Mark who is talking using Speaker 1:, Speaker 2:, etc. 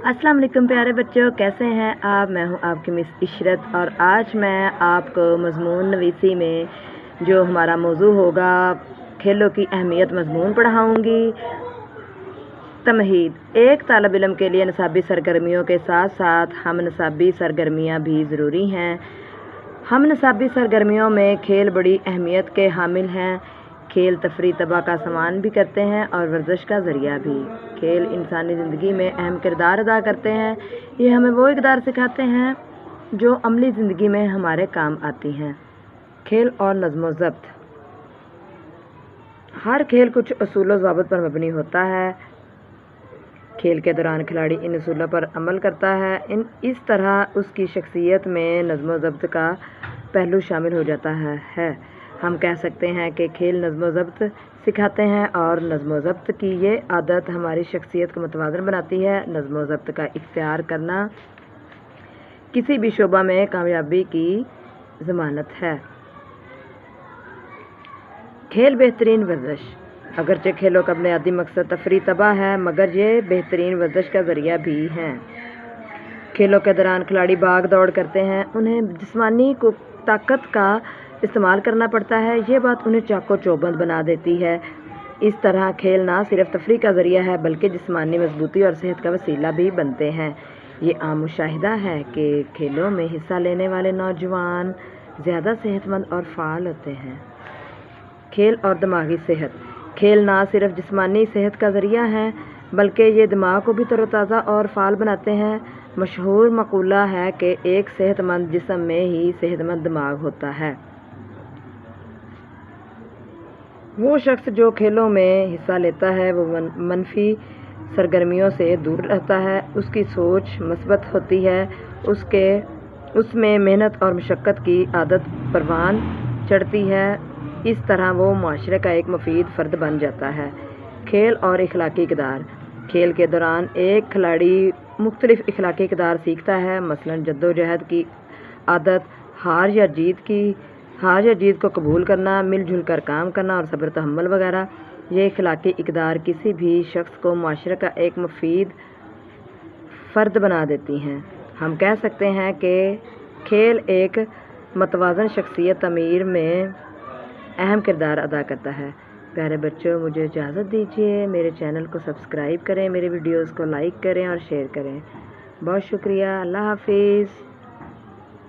Speaker 1: अस्सलाम वालेकुम प्यारे बच्चों, कैसे हैं आप। मैं हूं आपकी मिस इशरत और आज मैं आपको मज़मून नवीसी में जो हमारा मौजू होगा खेलों की अहमियत मज़मून पढ़ाऊंगी। तमहीद एक तालब इल्म के लिए निसाबी सरगर्मियों के साथ साथ हम निसाबी सरगर्मियाँ भी ज़रूरी हैं। हम निसाबी सरगर्मियों में खेल बड़ी अहमियत के हामिल हैं। खेल तफरी तबाह का सामान भी करते हैं और वर्जिश का ज़रिया भी। खेल इंसानी ज़िंदगी में अहम किरदार अदा करते हैं। ये हमें वो इक़दार सिखाते हैं जो अमली ज़िंदगी में हमारे काम आती हैं। खेल और नज़्म व ज़ब्त। हर खेल कुछ असूल व ज़वाबित पर मबनी होता है। खेल के दौरान खिलाड़ी इन असूलों पर अमल करता है। इस तरह उसकी शख्सियत में नज़्म व ज़ब्त का पहलू शामिल हो जाता है। हम कह सकते हैं कि खेल नज़्म व ज़ब्त सिखाते हैं और नज़्म व ज़ब्त की ये आदत हमारी शख्सियत को मुतवाज़िन बनाती है। नज़्म व ज़ब्त का इख्तियार करना किसी भी शोबा में कामयाबी की ज़मानत है। खेल बेहतरीन वर्जिश। अगरचे खेलों का बुनियादी मकसद तफरी तबाह है, मगर ये बेहतरीन वर्जिश का ज़रिया भी हैं। खेलों के दौरान खिलाड़ी भाग दौड़ करते हैं, उन्हें जिस्मानी ताकत का इस्तेमाल करना पड़ता है। ये बात उन्हें चाको चौबंद बना देती है। इस तरह खेल ना सिर्फ तफरी का ज़रिया है बल्कि जिस्मानी मजबूती और सेहत का वसीला भी बनते हैं। ये आम मुशाहिदा है कि खेलों में हिस्सा लेने वाले नौजवान ज़्यादा सेहतमंद और फ़ाल होते हैं। खेल और दिमागी सेहत। खेल ना सिर्फ जिस्मानी सेहत का ज़रिया है बल्कि ये दिमाग को भी तरोताज़ा और फ़ाल बनाते हैं। मशहूर मक़ूला है कि एक सेहतमंद जिस्म में ही सेहतमंद दिमाग होता है। वो शख्स जो खेलों में हिस्सा लेता है वो मनफी सरगर्मियों से दूर रहता है। उसकी सोच मस्बत होती है। उसमें मेहनत और मशक्क़त की आदत परवान चढ़ती है। इस तरह वो माशरे का एक मुफीद फ़र्द बन जाता है। खेल और इखलाकी किरदार। खेल के दौरान एक खिलाड़ी मुख्तलिफ इखलाकी किरदार सीखता है, मसलन जद्दोजहद की आदत, हार या जीत को कबूल करना, मिलजुल कर काम करना और सब्र तहम्मुल वगैरह। ये इखलाकी इक़दार किसी भी शख्स को माशरे का एक मुफीद फ़र्द बना देती हैं। हम कह सकते हैं कि खेल एक मतवाज़न शख्सियत तमीर में अहम किरदार अदा करता है। प्यारे बच्चों, मुझे इजाज़त दीजिए। मेरे चैनल को सब्सक्राइब करें, मेरे वीडियोज़ को लाइक करें और शेयर करें। बहुत शुक्रिया। अल्लाह हाफिज़।